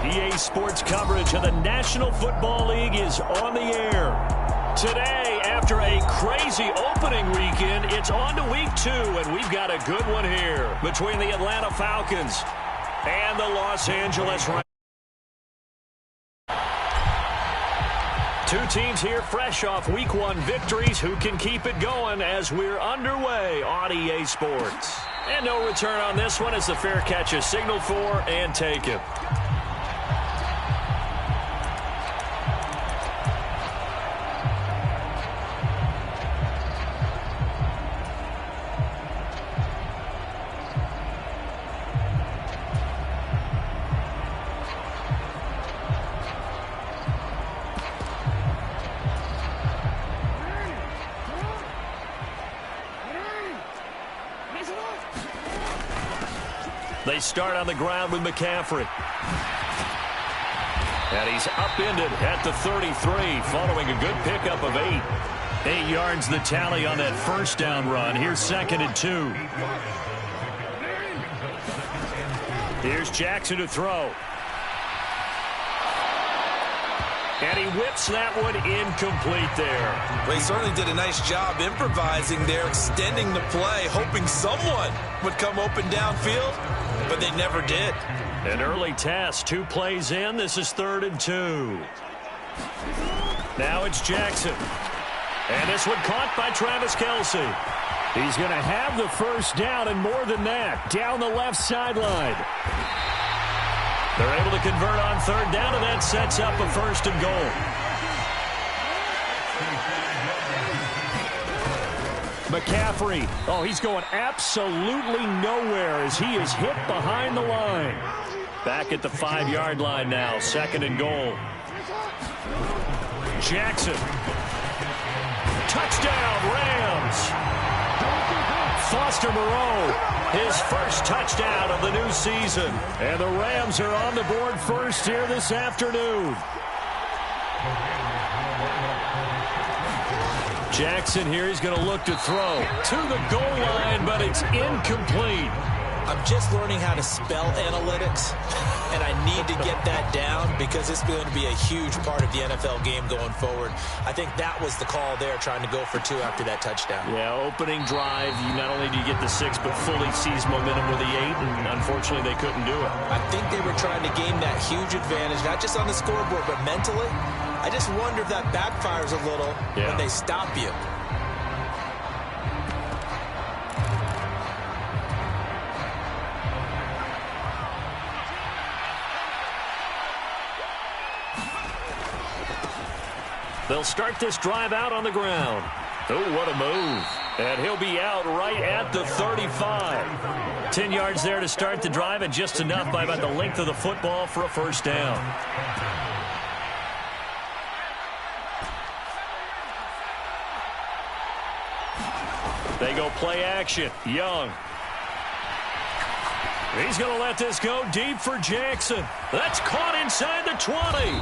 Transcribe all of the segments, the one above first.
EA Sports coverage of the National Football League is on the air. Today, after a crazy opening weekend, it's on to week 2, and we've got a good one here between the Atlanta Falcons and the Los Angeles Rams. Two teams here fresh off week 1 victories. Who can keep it going as we're underway on EA Sports? And no return on this one as the fair catch is signaled for and taken. They start on the ground with McCaffrey. And he's upended at the 33 following a good pickup of 8. 8 yards the tally on that first down run. Here's 2nd and 2. Here's Jackson to throw. And he whips that one incomplete there. Well, he certainly did a nice job improvising there, extending the play, hoping someone would come open downfield, but they never did. An early test, 2 plays in. This is 3rd and 2. Now it's Jackson. And this one caught by Travis Kelce. He's going to have the first down and more than that, down the left sideline. They're able to convert on 3rd down, and that sets up a 1st and goal. McCaffrey, oh, he's going absolutely nowhere as he is hit behind the line. Back at the 5-yard line now, 2nd and goal. Jackson. Touchdown, Rams. Foster Moreau, his first touchdown of the new season. And the Rams are on the board first here this afternoon. Jackson here, he's going to look to throw to the goal line, but it's incomplete. I'm just learning how to spell analytics, and I need to get that down because it's going to be a huge part of the NFL game going forward. I think that was the call there, trying to go for 2 after that touchdown. Yeah, opening drive, you not only do you get the 6, but fully seize momentum with the 8, and unfortunately they couldn't do it. I think they were trying to gain that huge advantage, not just on the scoreboard, but mentally. I just wonder if that backfires a little when they stop you. They'll start this drive out on the ground. Oh, what a move. And he'll be out right at the 35. 10 yards there to start the drive, and just enough by about the length of the football for a 1st down. They go play action. Young. He's going to let this go deep for Jackson. That's caught inside the 20.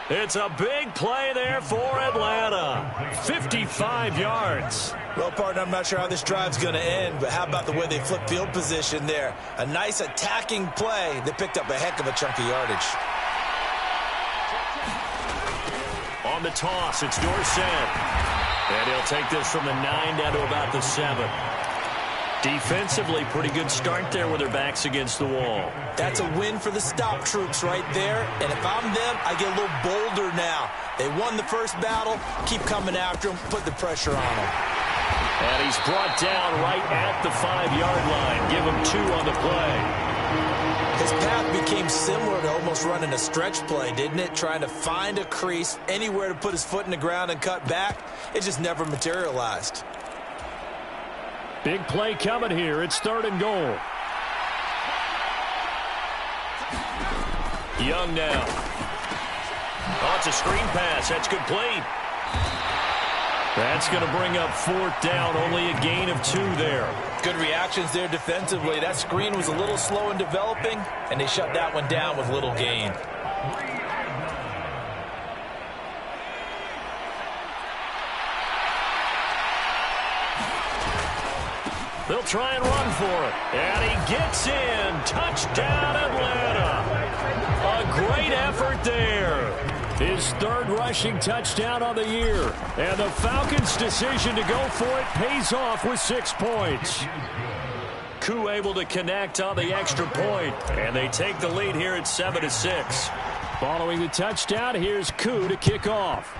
It's a big play there for Atlanta. 55 yards. Well, partner, I'm not sure how this drive's going to end, but how about the way they flip field position there? A nice attacking play that picked up a heck of a chunk of yardage. On the toss, it's Dorsett. And he'll take this from the 9 down to about the 7. Defensively, pretty good start there with their backs against the wall. That's a win for the stop troops right there. And if I'm them, I get a little bolder now. They won the first battle. Keep coming after them. Put the pressure on them. And he's brought down right at the 5-yard line. Give him 2 on the play. His path became similar to almost running a stretch play, didn't it? Trying to find a crease, anywhere to put his foot in the ground and cut back. It just never materialized. Big play coming here. It's 3rd and goal. Young now. Oh, it's a screen pass. That's complete. That's going to bring up 4th down. Only a gain of 2 there. Good reactions there defensively. That screen was a little slow in developing, and they shut that one down with little gain. They'll try and run for it. And he gets in. Touchdown, Atlanta. A His third rushing touchdown on the year. And the Falcons' decision to go for it pays off with 6 points. Koo able to connect on the extra point, and they take the lead here at 7-6. Following the touchdown, here's Koo to kick off.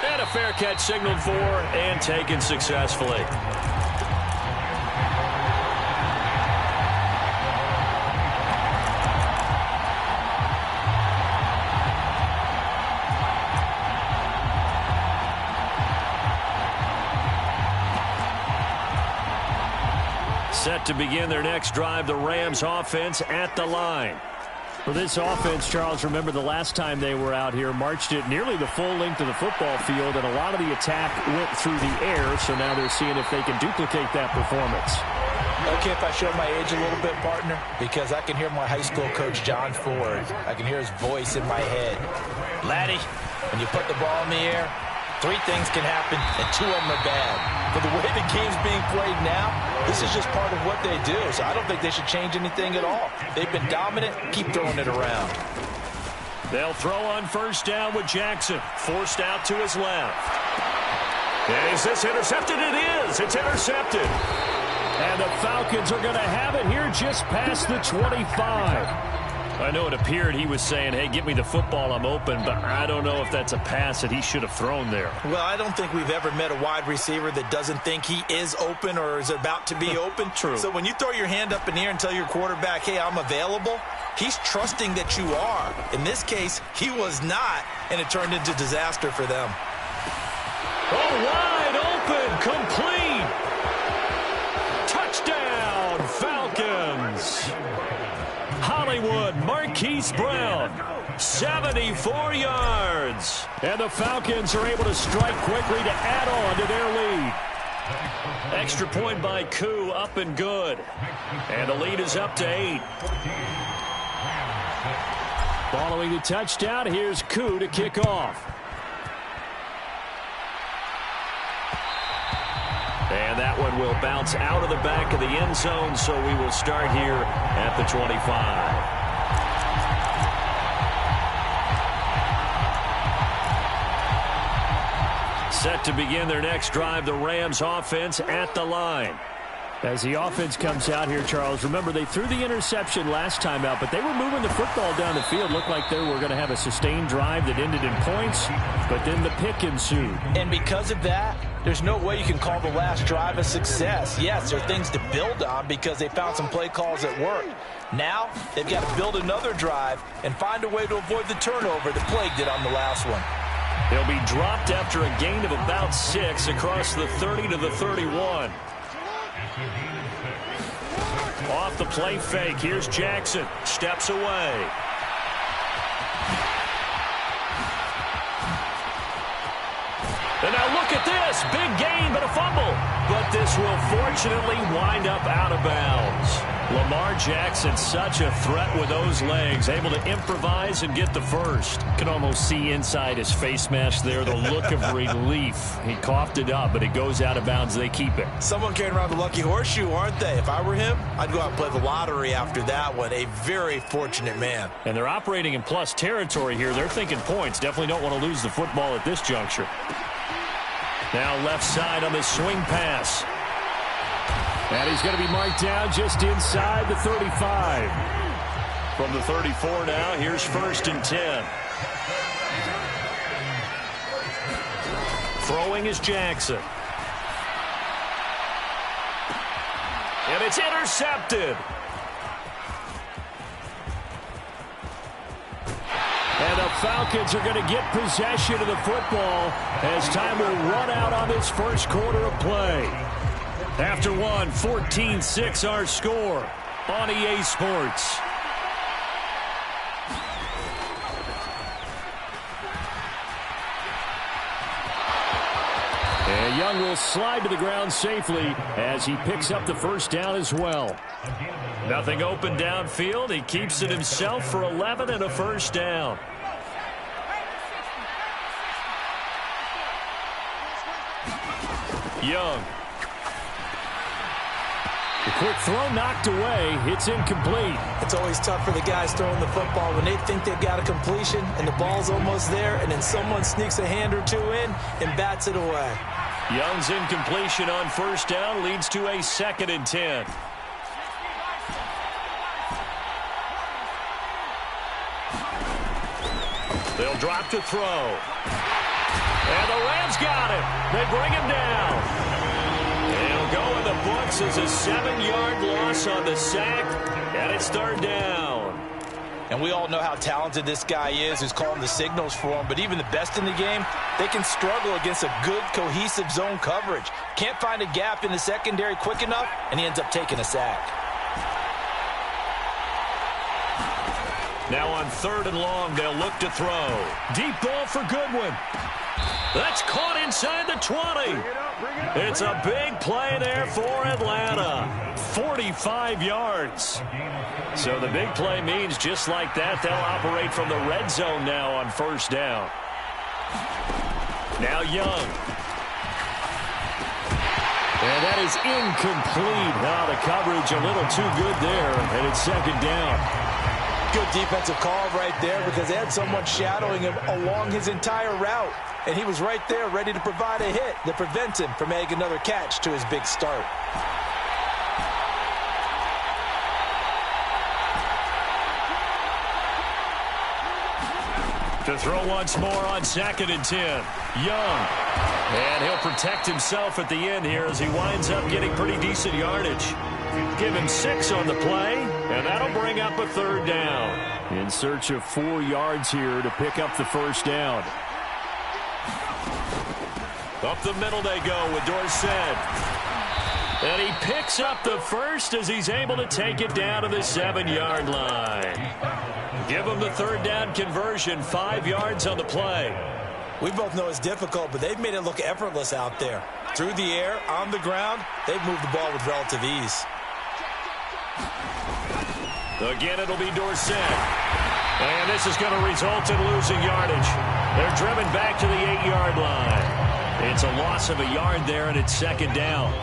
And a fair catch signaled for and taken successfully. Set to begin their next drive, the Rams offense at the line. For this offense, Charles, remember the last time they were out here, marched it nearly the full length of the football field, and a lot of the attack went through the air, so now they're seeing if they can duplicate that performance. Okay, if I show my age a little bit, partner, because I can hear my high school coach, John Ford. I can hear his voice in my head. Laddie, when you put the ball in the air, 3 things can happen, and 2 of them are bad. But the way the game's being played now, this is just part of what they do. So I don't think they should change anything at all. They've been dominant. Keep throwing it around. They'll throw on first down with Jackson. Forced out to his left. Is this intercepted? It is. It's intercepted. And the Falcons are going to have it here just past the 25. I know it appeared he was saying, hey, give me the football, I'm open, but I don't know if that's a pass that he should have thrown there. Well, I don't think we've ever met a wide receiver that doesn't think he is open or is about to be open. True. So when you throw your hand up in the air and tell your quarterback, hey, I'm available, he's trusting that you are. In this case, he was not, and it turned into disaster for them. Oh, wide open, complete. Touchdown, Falcons. Hollywood, Marquise Brown, 74 yards. And the Falcons are able to strike quickly to add on to their lead. Extra point by Koo, up and good. And the lead is up to 8. Following the touchdown, here's Koo to kick off. And that one will bounce out of the back of the end zone, so we will start here at the 25. Set to begin their next drive, the Rams offense at the line. As the offense comes out here, Charles, remember they threw the interception last time out, but they were moving the football down the field. Looked like they were going to have a sustained drive that ended in points, but then the pick ensued. And because of that, there's no way you can call the last drive a success. Yes, there are things to build on because they found some play calls that worked. Now, they've got to build another drive and find a way to avoid the turnover that plagued it on the last one. They'll be dropped after a gain of about 6 across the 30 to the 31. Off the play fake, here's Jackson. Steps away. And now look at this. Big gain, but a fumble. But this will fortunately wind up out of bounds. Lamar Jackson, such a threat with those legs, able to improvise and get the first. Can almost see inside his face mask there, the look of relief. He coughed it up, but it goes out of bounds. They keep it. Someone carrying around the lucky horseshoe, aren't they? If I were him, I'd go out and play the lottery after that one. A very fortunate man. And they're operating in plus territory here. They're thinking points. Definitely don't want to lose the football at this juncture. Now left side on the swing pass. And he's going to be marked down just inside the 35. From the 34 now, here's 1st and 10. Throwing is Jackson. And it's intercepted. And the Falcons are going to get possession of the football as time will run out on this first quarter of play. After one, 14-6 our score on EA Sports. And Young will slide to the ground safely as he picks up the first down as well. Nothing open downfield. He keeps it himself for 11 and a first down. Young. The quick throw knocked away. It's incomplete. It's always tough for the guys throwing the football when they think they've got a completion and the ball's almost there, and then someone sneaks a hand or two in and bats it away. Young's incompletion on first down leads to a 2nd and 10. They'll drop to throw. And the Rams got him. They bring him down. He'll go in the books as a 7-yard loss on the sack, and it's 3rd down. And we all know how talented this guy is who's calling the signals for him, but even the best in the game, they can struggle against a good, cohesive zone coverage. Can't find a gap in the secondary quick enough, and he ends up taking a sack. Now on 3rd and long, they'll look to throw. Deep ball for Goodwin. That's caught inside the 20. It's a big play there for Atlanta. 45 yards. So the big play means just like that, they'll operate from the red zone now on 1st down. Now Young. And that is incomplete. Now the coverage a little too good there, and it's 2nd down. Good defensive call right there because they had someone shadowing him along his entire route. And he was right there ready to provide a hit that prevents him from making another catch to his big start. To throw once more on 2nd and 10. Young. And he'll protect himself at the end here as he winds up getting pretty decent yardage. Give him 6 on the play, and that'll bring up a 3rd down. In search of 4 yards here to pick up the 1st down. Up the middle they go with Dorsett. And he picks up the 1st as he's able to take it down to the 7-yard line. Give him the 3rd down conversion, 5 yards on the play. We both know it's difficult, but they've made it look effortless out there. Through the air, on the ground, they've moved the ball with relative ease. Again, it'll be Dorsett. And this is going to result in losing yardage. They're driven back to the 8-yard line. It's a loss of a yard there, and it's 2nd down.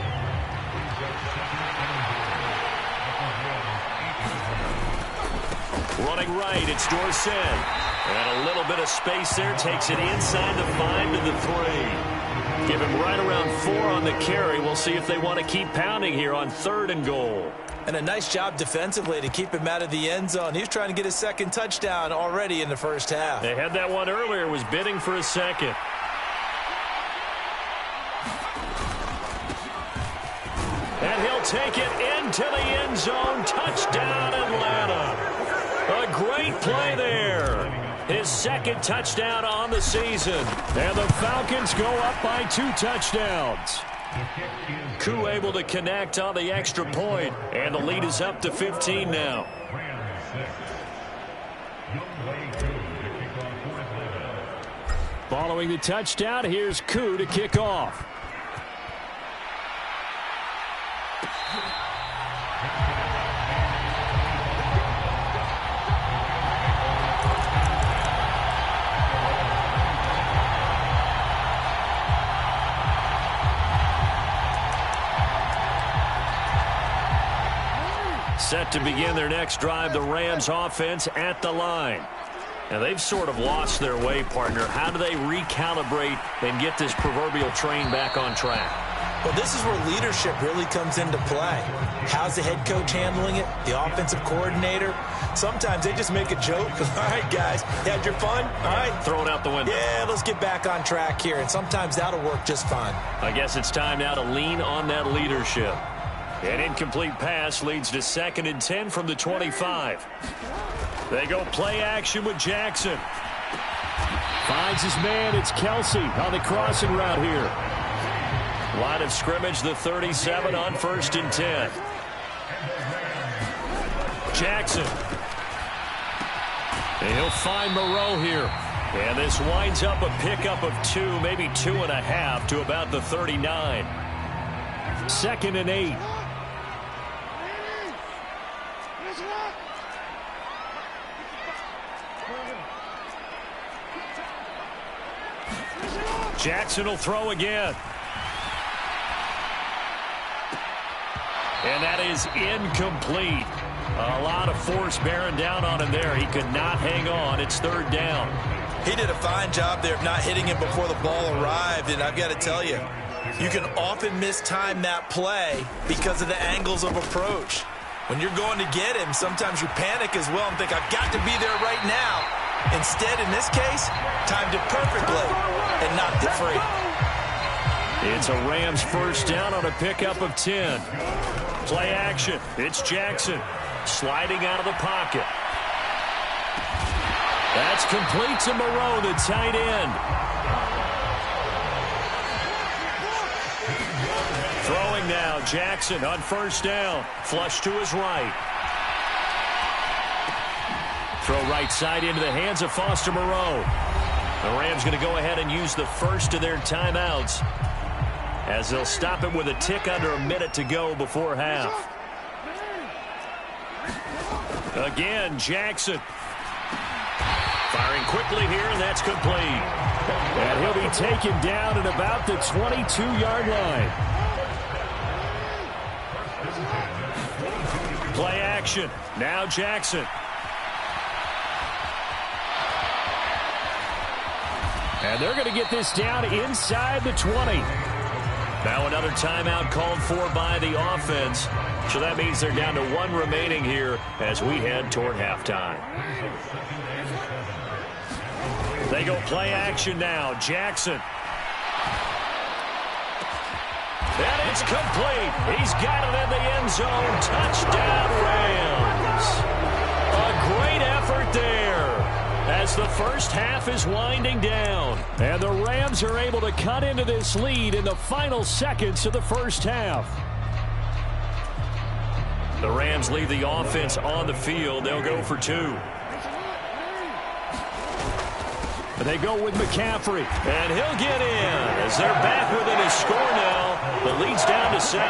Running right, it's Dorsett. And a little bit of space there. Takes it inside the 5 to the 3. Give him right around 4 on the carry. We'll see if they want to keep pounding here on 3rd and goal. And a nice job defensively to keep him out of the end zone. He's trying to get his 2nd touchdown already in the 1st half. They had that one earlier, was bidding for a 2nd. And he'll take it into the end zone. Touchdown, Atlanta. A great play there. His 2nd touchdown on the season. And the Falcons go up by 2 touchdowns. Koo able to connect on the extra point, and the lead is up to 15 now. Following the touchdown, here's Koo to kick off. Set to begin their next drive, the Rams offense at the line. Now, they've sort of lost their way, partner. How do they recalibrate and get this proverbial train back on track? Well, this is where leadership really comes into play. How's the head coach handling it? The offensive coordinator? Sometimes they just make a joke. All right, guys, you had your fun? All right. Throw it out the window. Yeah, let's get back on track here. And sometimes that'll work just fine. I guess it's time now to lean on that leadership. An incomplete pass leads to 2nd and 10 from the 25. They go play action with Jackson. Finds his man. It's Kelsey on the crossing route here. Line of scrimmage, the 37 on 1st and 10. Jackson. And he'll find Moreau here. And this winds up a pickup of 2, maybe 2.5 to about the 39. 2nd and 8. Jackson will throw again. And that is incomplete. A lot of force bearing down on him there. He could not hang on. It's third down. He did a fine job there of not hitting him before the ball arrived. And I've got to tell you, you can often mistime that play because of the angles of approach. When you're going to get him, sometimes you panic as well and think, I've got to be there right now. Instead, in this case, timed it perfectly and knocked it free. It's a Rams first down on a pickup of 10. Play action. It's Jackson sliding out of the pocket. That's complete to Moreau, the tight end. Throwing now, Jackson on first down. Flush to his right. Throw right side into the hands of Foster Moreau. The Rams going to go ahead and use the first of their timeouts, as they'll stop him with a tick under a minute to go before half. Again, Jackson. Firing quickly here, and that's complete. And he'll be taken down at about the 22-yard line. Play action. Now Jackson. And they're going to get this down inside the 20. Now another timeout called for by the offense. So that means they're down to one remaining here as we head toward halftime. They go play action now. Jackson. And it's complete. He's got it in the end zone. Touchdown, Rams. A great effort there as the first half is winding down. And the Rams are able to cut into this lead in the final seconds of the first half. The Rams leave the offense on the field. They'll go for two. They go with McCaffrey, and he'll get in as they're back within a score now. The lead's down to 7.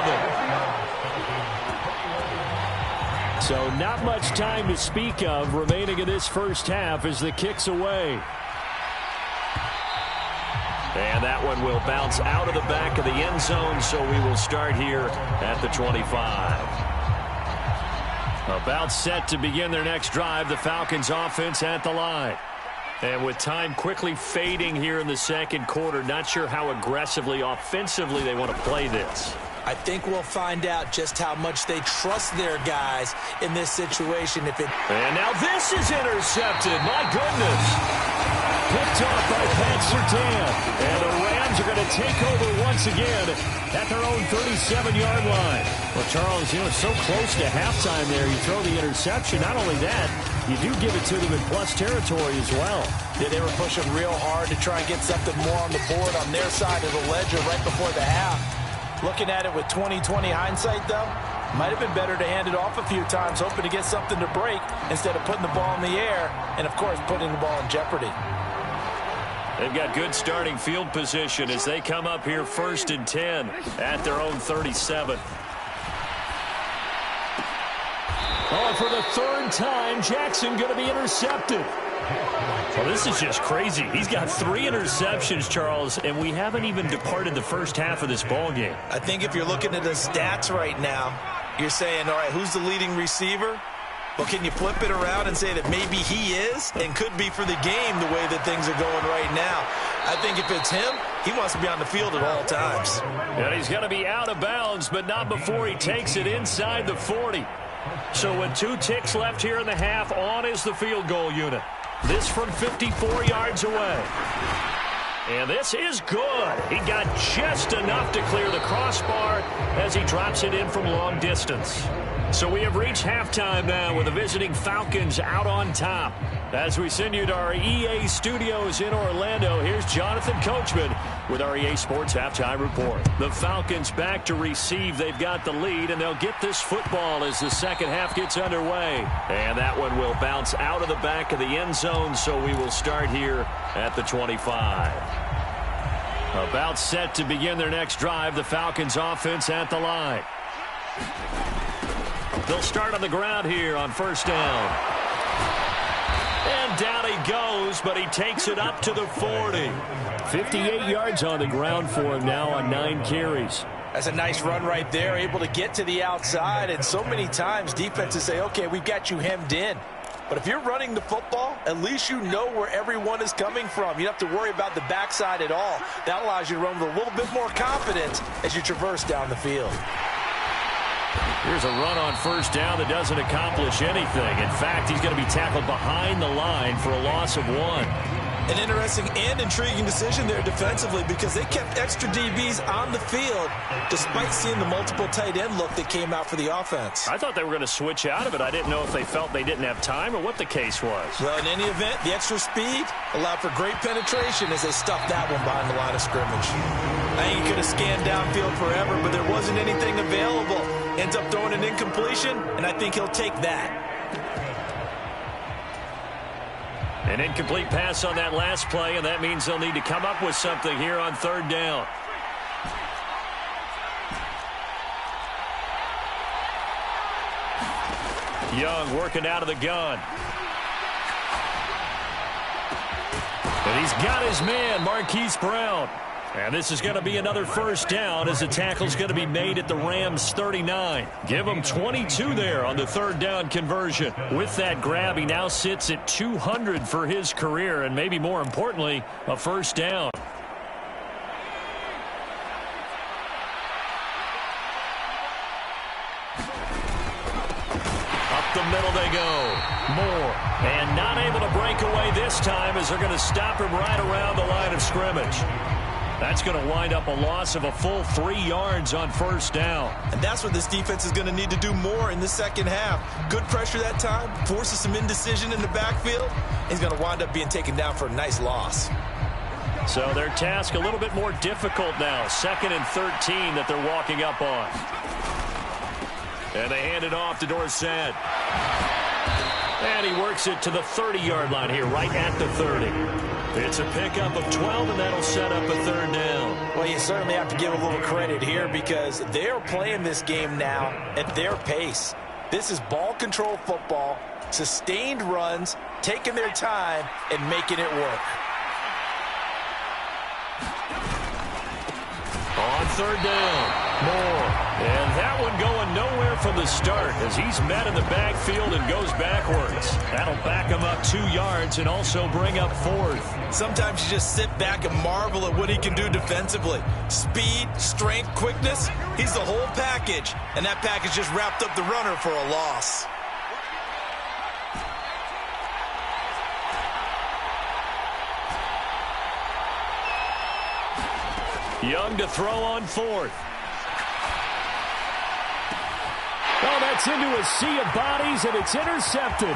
So not much time to speak of remaining in this first half as the kick's away. And that one will bounce out of the back of the end zone, so we will start here at the 25. About set to begin their next drive, the Falcons offense at the line. And with time quickly fading here in the second quarter, not sure how aggressively, offensively they want to play this. I think we'll find out just how much they trust their guys in this situation. And now this is intercepted. My goodness. Picked off by Pat Surtain. And the Rams are going to take over once again at their own 37-yard line. Well, Charles, you know, it's so close to halftime there. You throw the interception. Not only that, you do give it to them in plus territory as well. Yeah, they were pushing real hard to try and get something more on the board on their side of the ledger right before the half. Looking at it with 20/20 hindsight, though, might have been better to hand it off a few times, hoping to get something to break instead of putting the ball in the air and, of course, putting the ball in jeopardy. They've got good starting field position as they come up here 1st and 10 at their own 37. Oh, for the third time, Jackson going to be intercepted. Well, this is just crazy. He's got 3 interceptions, Charles, and we haven't even departed the first half of this ball game. I think if you're looking at the stats right now, you're saying, all right, who's the leading receiver? Well, can you flip it around and say that maybe he is and could be for the game the way that things are going right now? I think if it's him, he wants to be on the field at all times. And he's going to be out of bounds, but not before he takes it inside the 40. So with 2 ticks left here in the half, on is the field goal unit. This from 54 yards away. And this is good. He got just enough to clear the crossbar as he drops it in from long distance. So we have reached halftime now with the visiting Falcons out on top. As we send you to our EA studios in Orlando, here's Jonathan Coachman with our EA Sports Halftime Report. The Falcons back to receive. They've got the lead, and they'll get this football as the second half gets underway. And that one will bounce out of the back of the end zone, so we will start here at the 25. About set to begin their next drive, the Falcons offense at the line. They'll start on the ground here on first down. And down he goes, but he takes it up to the 40. 58 yards on the ground for him now on 9 carries. That's a nice run right there, able to get to the outside. And so many times defenses say, okay, we've got you hemmed in. But if you're running the football, at least you know where everyone is coming from. You don't have to worry about the backside at all. That allows you to run with a little bit more confidence as you traverse down the field. Here's a run on first down that doesn't accomplish anything. In fact, he's going to be tackled behind the line for a loss of 1. An interesting and intriguing decision there defensively because they kept extra DBs on the field despite seeing the multiple tight end look that came out for the offense. I thought they were going to switch out of it. I didn't know if they felt they didn't have time or what the case was. Well, in any event, the extra speed allowed for great penetration as they stuffed that one behind the line of scrimmage. I think he could have scanned downfield forever, but there wasn't anything available. Ends up throwing an incompletion, and I think he'll take that. An incomplete pass on that last play, and that means they'll need to come up with something here on third down. Young working out of the gun. And he's got his man, Marquise Brown. And this is going to be another first down as the tackle's going to be made at the Rams' 39. Give him 22 there on the third down conversion. With that grab, he now sits at 200 for his career, and maybe more importantly, a first down. Up the middle they go. Moore. And not able to break away this time as they're going to stop him right around the line of scrimmage. That's going to wind up a loss of a full 3 yards on first down. And that's what this defense is going to need to do more in the second half. Good pressure that time, forces some indecision in the backfield. He's going to wind up being taken down for a nice loss. So their task a little bit more difficult now. 2nd and 13 that they're walking up on. And they hand it off to Dorsett. And he works it to the 30-yard line here, right at the 30. It's a pickup of 12, and that'll set up a third down. Well, you certainly have to give a little credit here because they're playing this game now at their pace. This is ball control football, sustained runs, taking their time, and making it work. On third down, Moore. And that one going nowhere from the start as he's met in the backfield and goes backwards. That'll back him up 2 yards and also bring up 4th. Sometimes you just sit back and marvel at what he can do defensively. Speed, strength, quickness, he's the whole package. And that package just wrapped up the runner for a loss. Young to throw on 4th. Oh, that's into a sea of bodies, and it's intercepted.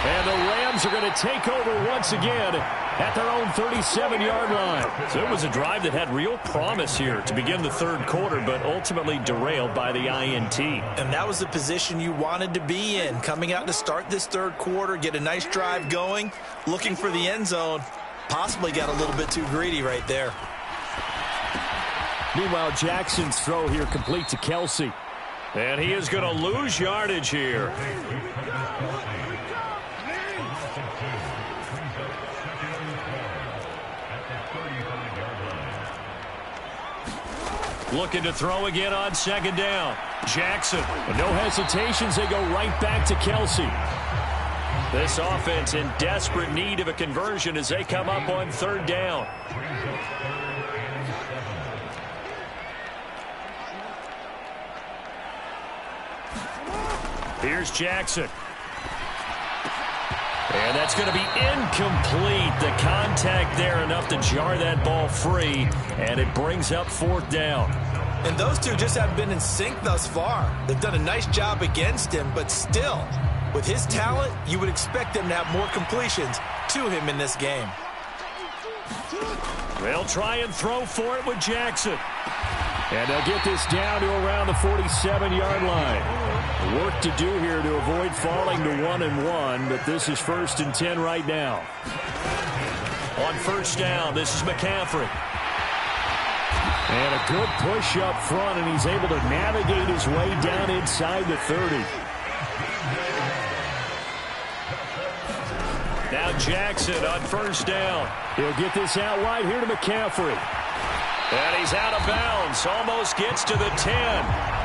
And the Rams are going to take over once again at their own 37-yard line. So it was a drive that had real promise here to begin the third quarter, but ultimately derailed by the INT. And that was the position you wanted to be in, coming out to start this third quarter, get a nice drive going, looking for the end zone. Possibly got a little bit too greedy right there. Meanwhile, Jackson's throw here complete to Kelsey. And he is going to lose yardage here. Looking to throw again on second down. Jackson, with no hesitations, they go right back to Kelsey. This offense in desperate need of a conversion as they come up on third down. Here's Jackson. And that's going to be incomplete. The contact there enough to jar that ball free, and it brings up fourth down. And those two just haven't been in sync thus far. They've done a nice job against him, but still, with his talent, you would expect them to have more completions to him in this game. They'll try and throw for it with Jackson. And they'll get this down to around the 47-yard line. Work to do here to avoid falling to 1-1, but this is 1st and 10 right now. On first down, this is McCaffrey. And a good push up front, and he's able to navigate his way down inside the 30. Now Jackson on first down. He'll get this out wide here to McCaffrey. And he's out of bounds. Almost gets to the 10.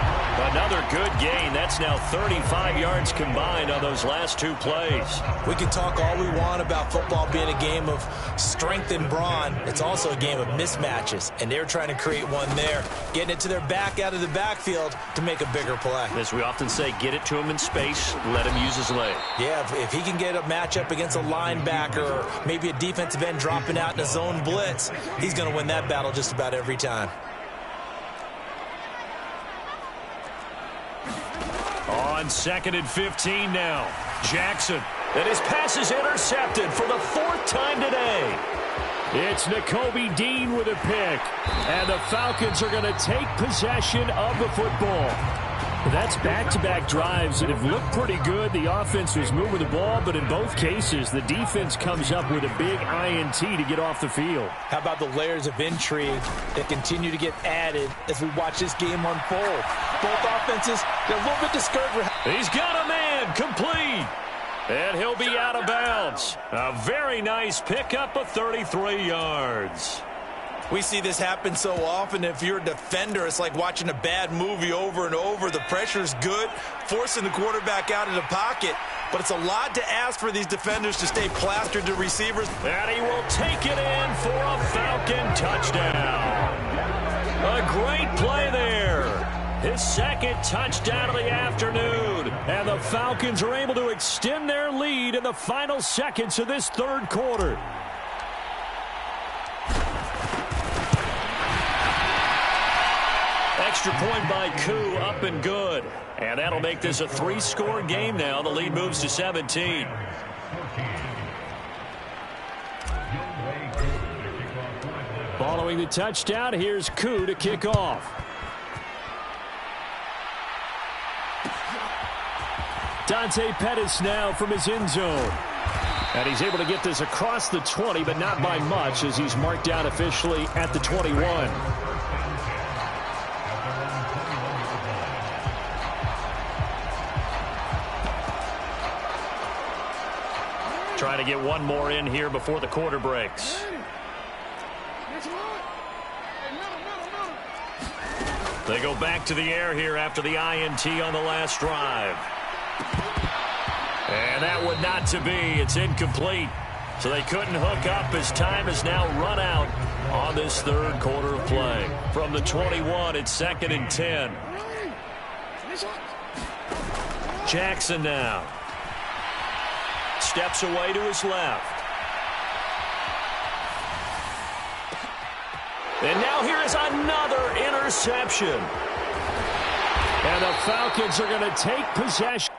Another good gain. That's now 35 yards combined on those last two plays. We can talk all we want about football being a game of strength and brawn. It's also a game of mismatches, and they're trying to create one there, getting it to their back out of the backfield to make a bigger play. As we often say, get it to him in space, let him use his leg. Yeah, if he can get a matchup against a linebacker or maybe a defensive end dropping out in a zone blitz, he's going to win that battle just about every time. On 2nd and 15 now. Jackson. And his pass is intercepted for the 4th time today. It's Nakobe Dean with a pick. And the Falcons are going to take possession of the football. That's back-to-back drives that have looked pretty good. The offense was moving the ball, but in both cases, the defense comes up with a big INT to get off the field. How about the layers of intrigue that continue to get added as we watch this game unfold? Both offenses, they're a little bit discouraged. He's got a man, complete. And he'll be out of bounds. A very nice pickup of 33 yards. We see this happen so often. If you're a defender, it's like watching a bad movie over and over. The pressure's good, forcing the quarterback out of the pocket. But it's a lot to ask for these defenders to stay plastered to receivers. And he will take it in for a Falcon touchdown. A great play there. His 2nd touchdown of the afternoon. And the Falcons are able to extend their lead in the final seconds of this 3rd quarter. Extra point by Koo, up and good. And that'll make this a 3-score game now. The lead moves to 17. Following the touchdown, here's Koo to kick off. Dante Pettis now from his end zone. And he's able to get this across the 20, but not by much as he's marked down officially at the 21. Trying to get one more in here before the quarter breaks. They go back to the air here after the INT on the last drive. And that would not to be. It's incomplete. So they couldn't hook up as time has now run out on this 3rd quarter of play. From the 21, it's 2nd and 10. Jackson now. Steps away to his left. And now here is another interception. And the Falcons are going to take possession.